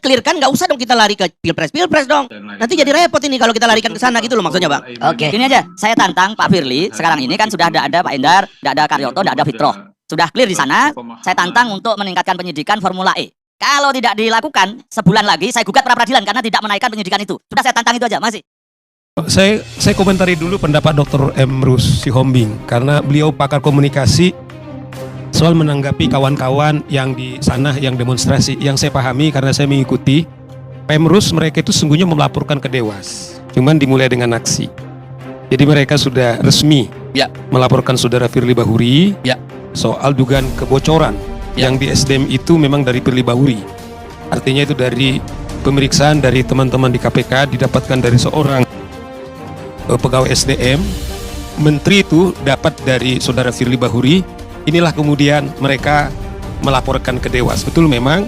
clear-kan, nggak usah dong kita lari ke pilpres dong. Nanti jadi repot ini kalau kita larikan ke sana gitu loh maksudnya, Bang. Oke, ini aja. Saya tantang Pak Firly. Sekarang ini kan sudah ada Pak Endar, tidak ada Karyoto, tidak ada Fitroh. Sudah clear di sana. Saya tantang untuk meningkatkan penyidikan Formula E. Kalau tidak dilakukan, sebulan lagi saya gugat pra peradilan karena tidak menaikkan penyidikan itu. Sudah saya tantang itu aja, masih. Saya komentari dulu pendapat Dr. Emrus Sihombing karena beliau pakar komunikasi soal menanggapi kawan-kawan yang di sana yang demonstrasi. Yang saya pahami karena saya mengikuti Pemrus, mereka itu sungguhnya melaporkan ke Dewas, cuman dimulai dengan aksi. Jadi mereka sudah resmi melaporkan saudara Firly Bahuri soal dugaan kebocoran yang di SDM itu memang dari Firly Bahuri. Artinya itu dari pemeriksaan dari teman-teman di KPK didapatkan dari seorang pegawai SDM, menteri itu dapat dari saudara Firly Bahuri. Inilah kemudian mereka melaporkan ke Dewas. Betul, memang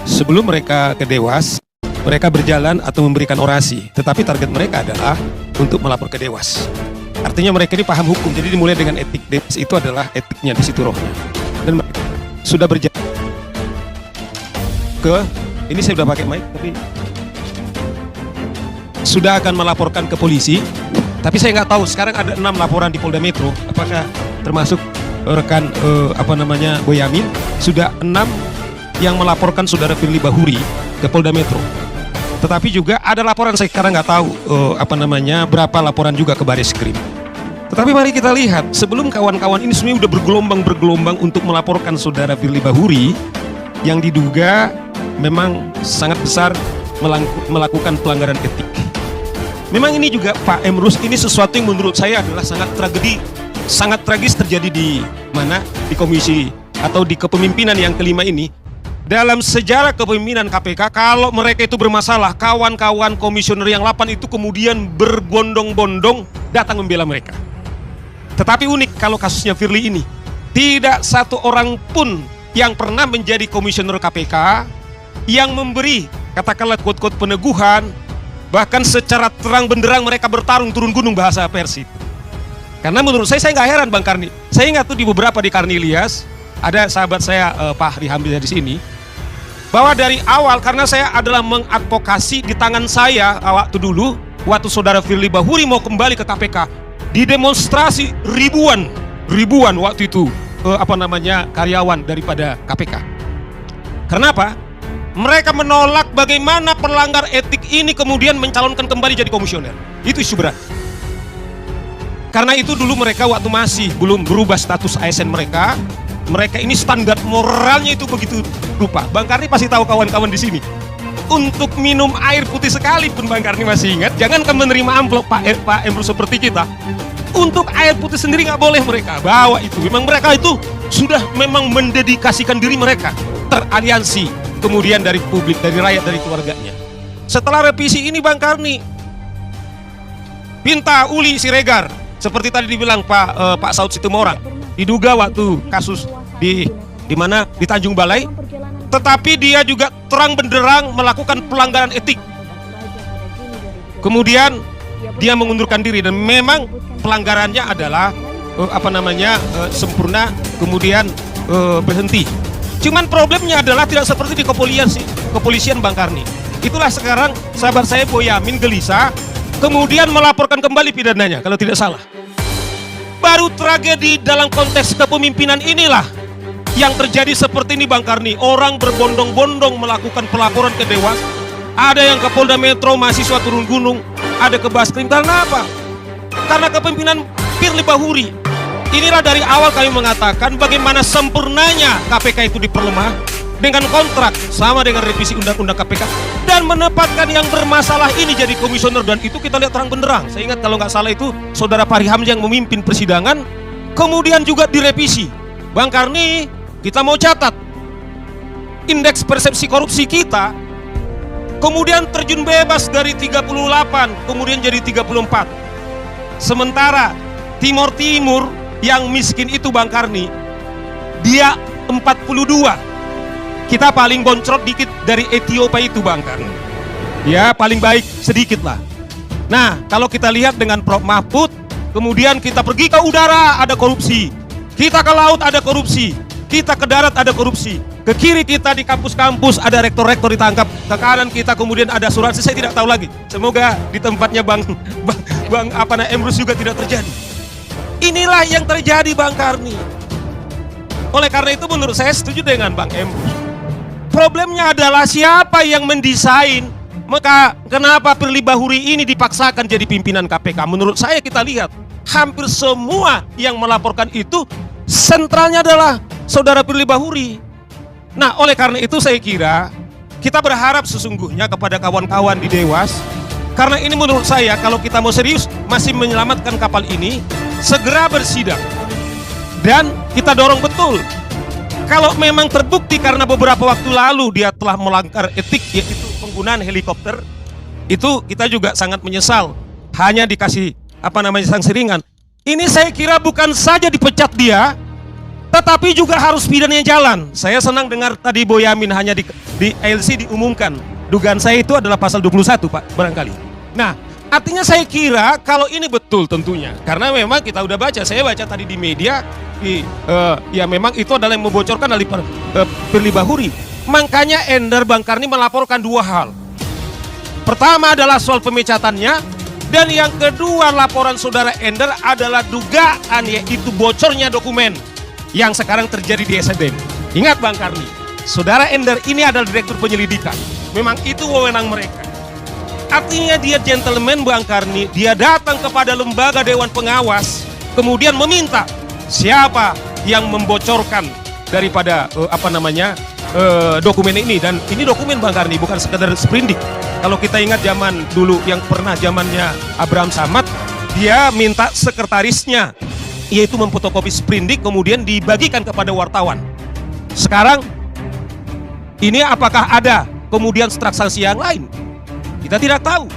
sebelum mereka ke Dewas, mereka berjalan atau memberikan orasi. Tetapi target mereka adalah untuk melapor ke Dewas. Artinya mereka ini paham hukum. Jadi dimulai dengan etik. Dewas itu adalah etiknya, di situ rohnya. Dan mereka sudah berjalan ke, ini saya sudah pakai mic, tapi sudah akan melaporkan ke polisi. Tapi saya nggak tahu, sekarang ada 6 laporan di Polda Metro. Apakah termasuk rekan Boyamin? Sudah 6 yang melaporkan saudara Firly Bahuri ke Polda Metro. Tetapi juga ada laporan, saya sekarang nggak tahu berapa laporan juga ke Bareskrim. Tetapi mari kita lihat, sebelum kawan-kawan ini semuanya udah bergelombang untuk melaporkan saudara Firly Bahuri yang diduga memang sangat besar melakukan pelanggaran etik. Memang ini juga Pak Emrus, ini sesuatu yang menurut saya adalah sangat tragis terjadi di mana? Di komisi atau di kepemimpinan yang kelima ini. Dalam sejarah kepemimpinan KPK, kalau mereka itu bermasalah, kawan-kawan komisioner yang 8 itu kemudian berbondong-bondong datang membela mereka. Tetapi unik kalau kasusnya Firly ini, tidak satu orang pun yang pernah menjadi komisioner KPK yang memberi katakanlah quote-quote peneguhan, bahkan secara terang benderang mereka bertarung turun gunung bahasa Persi. Karena menurut saya nggak heran Bang Karni. Saya ingat tuh di beberapa di Karnilias, ada sahabat saya Pak Rihamdi di sini, bahwa dari awal karena saya adalah mengadvokasi di tangan saya waktu saudara Firly Bahuri mau kembali ke KPK, didemonstrasi ribuan waktu itu karyawan daripada KPK. Kenapa? Mereka menolak bagaimana pelanggar etik ini kemudian mencalonkan kembali jadi komisioner. Itu isu berat. Karena itu dulu mereka waktu masih belum berubah status ASN mereka ini standar moralnya itu begitu rupa. Bang Karni pasti tahu kawan-kawan di sini. Untuk minum air putih sekalipun Bang Karni masih ingat, jangankan menerima amplop Pak Emrus seperti kita. Untuk air putih sendiri nggak boleh mereka bawa itu. Memang mereka itu sudah memang mendedikasikan diri mereka teraliansi. Kemudian dari publik, dari rakyat, dari keluarganya. Setelah revisi ini Bang Karni minta Uli Siregar, seperti tadi dibilang Pak Saud Situmorang, diduga waktu kasus di mana di Tanjung Balai, tetapi dia juga terang benderang melakukan pelanggaran etik. Kemudian dia mengundurkan diri dan memang pelanggarannya adalah sempurna, kemudian berhenti. Cuman problemnya adalah tidak seperti di kepolisian Bang Karni. Itulah sekarang sahabat saya Boyamin gelisah, kemudian melaporkan kembali pidananya kalau tidak salah. Baru tragedi dalam konteks kepemimpinan inilah yang terjadi seperti ini Bang Karni. Orang berbondong-bondong melakukan pelaporan ke Dewas. Ada yang ke Polda Metro, mahasiswa turun gunung, ada ke Baskrim. Karena apa? Karena kepemimpinan Firly Bahuri. Inilah dari awal kami mengatakan bagaimana sempurnanya KPK itu diperlemah dengan kontrak sama dengan revisi undang-undang KPK dan menempatkan yang bermasalah ini jadi komisioner, dan itu kita lihat terang benderang. Saya ingat kalau nggak salah itu saudara Fahri Hamzah yang memimpin persidangan, kemudian juga direvisi. Bang Karni, kita mau catat indeks persepsi korupsi kita kemudian terjun bebas dari 38 kemudian jadi 34. Sementara Timur yang miskin itu Bang Karni, dia 42. Kita paling boncrot dikit dari Ethiopia itu Bang Karni. Ya paling baik sedikit lah. Nah kalau kita lihat dengan Prof Mahfud, kemudian kita pergi ke udara ada korupsi, kita ke laut ada korupsi, kita ke darat ada korupsi. Ke kiri kita di kampus-kampus ada rektor-rektor ditangkap. Ke kanan kita kemudian ada surat, saya tidak tahu lagi. Semoga di tempatnya Bang Emrus juga tidak terjadi. Inilah yang terjadi Bang Karni. Oleh karena itu menurut saya setuju dengan Bang Emrus. Problemnya adalah siapa yang mendesain. Maka kenapa Firly Bahuri ini dipaksakan jadi pimpinan KPK? Menurut saya kita lihat hampir semua yang melaporkan itu sentralnya adalah saudara Firly Bahuri. Nah, oleh karena itu saya kira kita berharap sesungguhnya kepada kawan-kawan di Dewas, karena ini menurut saya kalau kita mau serius masih menyelamatkan kapal ini, segera bersidang. Dan kita dorong betul, kalau memang terbukti karena beberapa waktu lalu dia telah melanggar etik, yaitu penggunaan helikopter, itu kita juga sangat menyesal, hanya dikasih sanksi ringan. Ini saya kira bukan saja dipecat dia, tetapi juga harus pidananya jalan. Saya senang dengar tadi Boyamin hanya di ALC diumumkan. Dugaan saya itu adalah pasal 21 Pak, barangkali. Nah, artinya saya kira kalau ini betul tentunya. Karena memang kita udah baca, saya baca tadi di media, ya memang itu adalah yang membocorkan dari Firly Bahuri. Makanya Endar Bang Karni melaporkan dua hal. Pertama adalah soal pemecatannya, dan yang kedua laporan saudara Endar adalah dugaan yaitu bocornya dokumen yang sekarang terjadi di SDM. Ingat Bang Karni, saudara Endar ini adalah direktur penyelidikan. Memang itu wewenang mereka. Artinya dia gentleman Bang Karni, dia datang kepada lembaga Dewan Pengawas, kemudian meminta siapa yang membocorkan daripada dokumen ini. Dan ini dokumen Bang Karni, bukan sekedar sprindik. Kalau kita ingat zaman dulu yang pernah zamannya Abraham Samad, dia minta sekretarisnya yaitu memfotokopi sprindik kemudian dibagikan kepada wartawan. Sekarang ini apakah ada kemudian transaksi yang lain? Kita tidak tahu.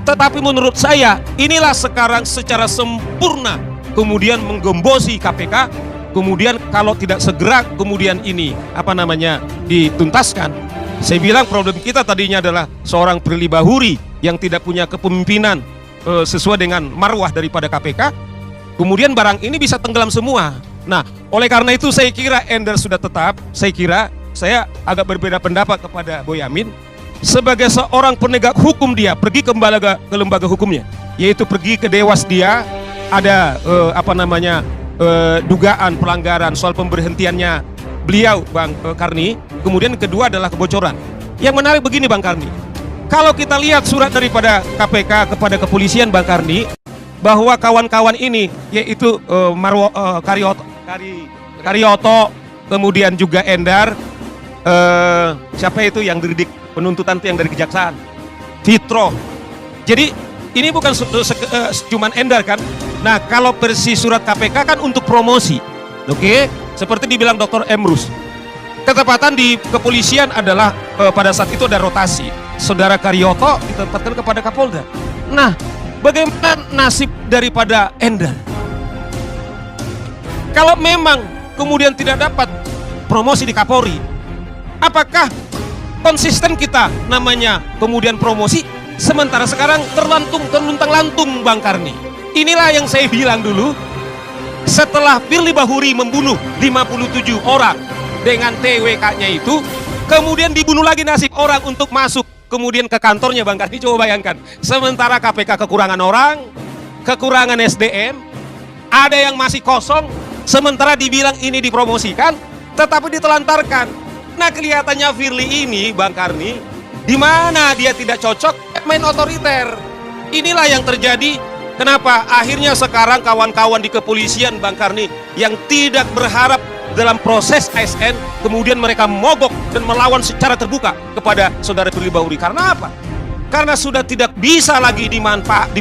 Tetapi menurut saya inilah sekarang secara sempurna kemudian menggembosi KPK. Kemudian kalau tidak segera kemudian ini dituntaskan. Saya bilang problem kita tadinya adalah seorang Firly Bahuri yang tidak punya kepemimpinan sesuai dengan marwah daripada KPK. Kemudian barang ini bisa tenggelam semua. Nah, oleh karena itu saya kira Endar sudah tetap. Saya agak berbeda pendapat kepada Boyamin. Sebagai seorang penegak hukum dia pergi ke lembaga hukumnya, yaitu pergi ke Dewas dia. Ada dugaan pelanggaran soal pemberhentiannya beliau Bang Karni. Kemudian kedua adalah kebocoran. Yang menarik begini Bang Karni, kalau kita lihat surat daripada KPK kepada kepolisian Bang Karni, bahwa kawan-kawan ini yaitu Karyoto, kemudian juga Endar, siapa itu yang dididik penuntutan itu yang dari kejaksaan, Fitro. Jadi ini bukan cuman Endar kan. Nah, kalau versi surat KPK kan untuk promosi. Oke, seperti dibilang Dr. Emrus. Ketepatan di kepolisian adalah pada saat itu ada rotasi. Saudara Karyoto ditempatkan kepada Kapolda. Nah, bagaimana nasib daripada Endar? Kalau memang kemudian tidak dapat promosi di Kapolri, apakah konsisten kita namanya kemudian promosi, sementara sekarang terluntang-lantung Bang Karni? Inilah yang saya bilang dulu, setelah Firly Bahuri membunuh 57 orang dengan TWK-nya itu, kemudian dibunuh lagi nasib orang untuk masuk kemudian ke kantornya Bang Karni. Coba bayangkan, sementara KPK kekurangan orang, kekurangan SDM, ada yang masih kosong, sementara dibilang ini dipromosikan, tetapi ditelantarkan. Nah, kelihatannya Firly ini Bang Karni, di mana dia tidak cocok main otoriter. Inilah yang terjadi. Kenapa akhirnya sekarang kawan-kawan di kepolisian Bang Karni yang tidak berharap dalam proses ASN, kemudian mereka mogok dan melawan secara terbuka kepada saudara Firly Bahuri. Karena apa? Karena sudah tidak bisa lagi dimaafkan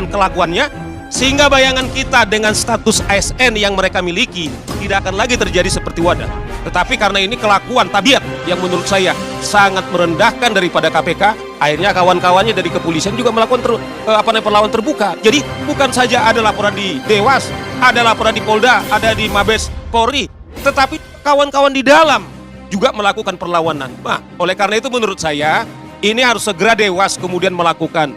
kelakuannya, sehingga bayangan kita dengan status ASN yang mereka miliki tidak akan lagi terjadi seperti wadah. Tetapi karena ini kelakuan tabiat yang menurut saya sangat merendahkan daripada KPK, akhirnya kawan-kawannya dari kepolisian juga melakukan perlawanan terbuka. Jadi bukan saja ada laporan di Dewas, ada laporan di Polda, ada di Mabes Polri, tetapi kawan-kawan di dalam juga melakukan perlawanan. Nah, oleh karena itu menurut saya ini harus segera Dewas kemudian melakukan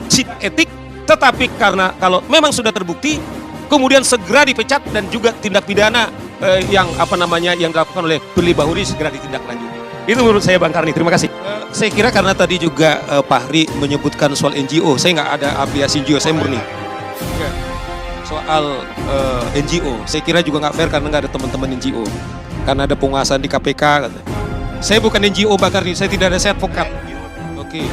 sidang etik. Tetapi karena kalau memang sudah terbukti, kemudian segera dipecat dan juga tindak pidana yang dilakukan oleh Firly Bahuri segera ditindaklanjuti. Itu menurut saya Bang Karni. Terima kasih. Saya kira karena tadi juga Pak Hari menyebutkan soal NGO, saya nggak ada afiliasi NGO, saya murni. Soal NGO, saya kira juga nggak fair karena nggak ada teman-teman NGO. Karena ada penguasaan di KPK. Saya bukan NGO Bang Karni, saya tidak ada, saya advokat. Oke.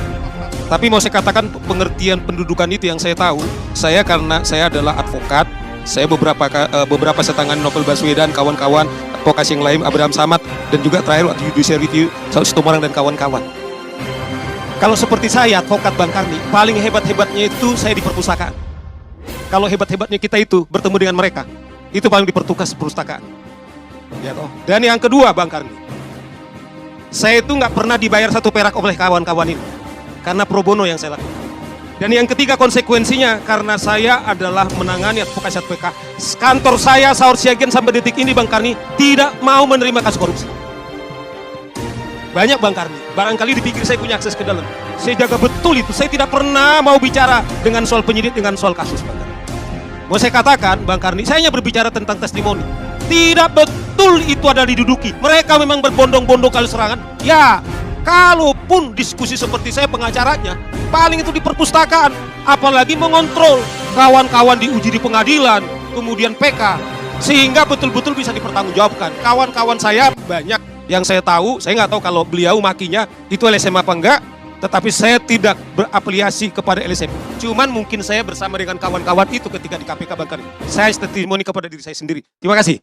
Tapi mau saya katakan pengertian pendudukan itu yang saya tahu, saya karena saya adalah advokat, saya beberapa setangani Novel Baswedan, kawan-kawan, advokasi yang lain, Abraham Samad, dan juga terakhir waktu judicial review, Saud Sitomorang dan kawan-kawan. Kalau seperti saya, advokat Bang Karni, paling hebat-hebatnya itu saya di perpustakaan. Kalau hebat-hebatnya kita itu bertemu dengan mereka, itu paling di perpustakaan. Ya toh. Dan yang kedua Bang Karni, saya itu nggak pernah dibayar 1 perak oleh kawan-kawan ini. Karena pro bono yang saya lakukan. Dan yang ketiga konsekuensinya karena saya adalah menangani advokasi APK. Kantor saya Saur Siagian sampai detik ini Bang Karni tidak mau menerima kasus korupsi. Banyak Bang Karni, barangkali dipikir saya punya akses ke dalam. Saya jaga betul itu, saya tidak pernah mau bicara dengan soal penyidik, dengan soal kasus Bang Karni. Mau saya katakan Bang Karni, saya hanya berbicara tentang testimoni. Tidak betul itu ada diduduki. Mereka memang berbondong-bondong kali serangan. Ya, kalaupun diskusi seperti saya pengacaranya, paling itu di perpustakaan, apalagi mengontrol kawan-kawan diuji di pengadilan, kemudian PK, sehingga betul-betul bisa dipertanggungjawabkan. Kawan-kawan saya banyak yang saya tahu, saya nggak tahu kalau beliau makinya itu LSM apa enggak, tetapi saya tidak berafiliasi kepada LSM. Cuman mungkin saya bersama dengan kawan-kawan itu ketika di KPK Bang Karni. Saya testimoni kepada diri saya sendiri. Terima kasih.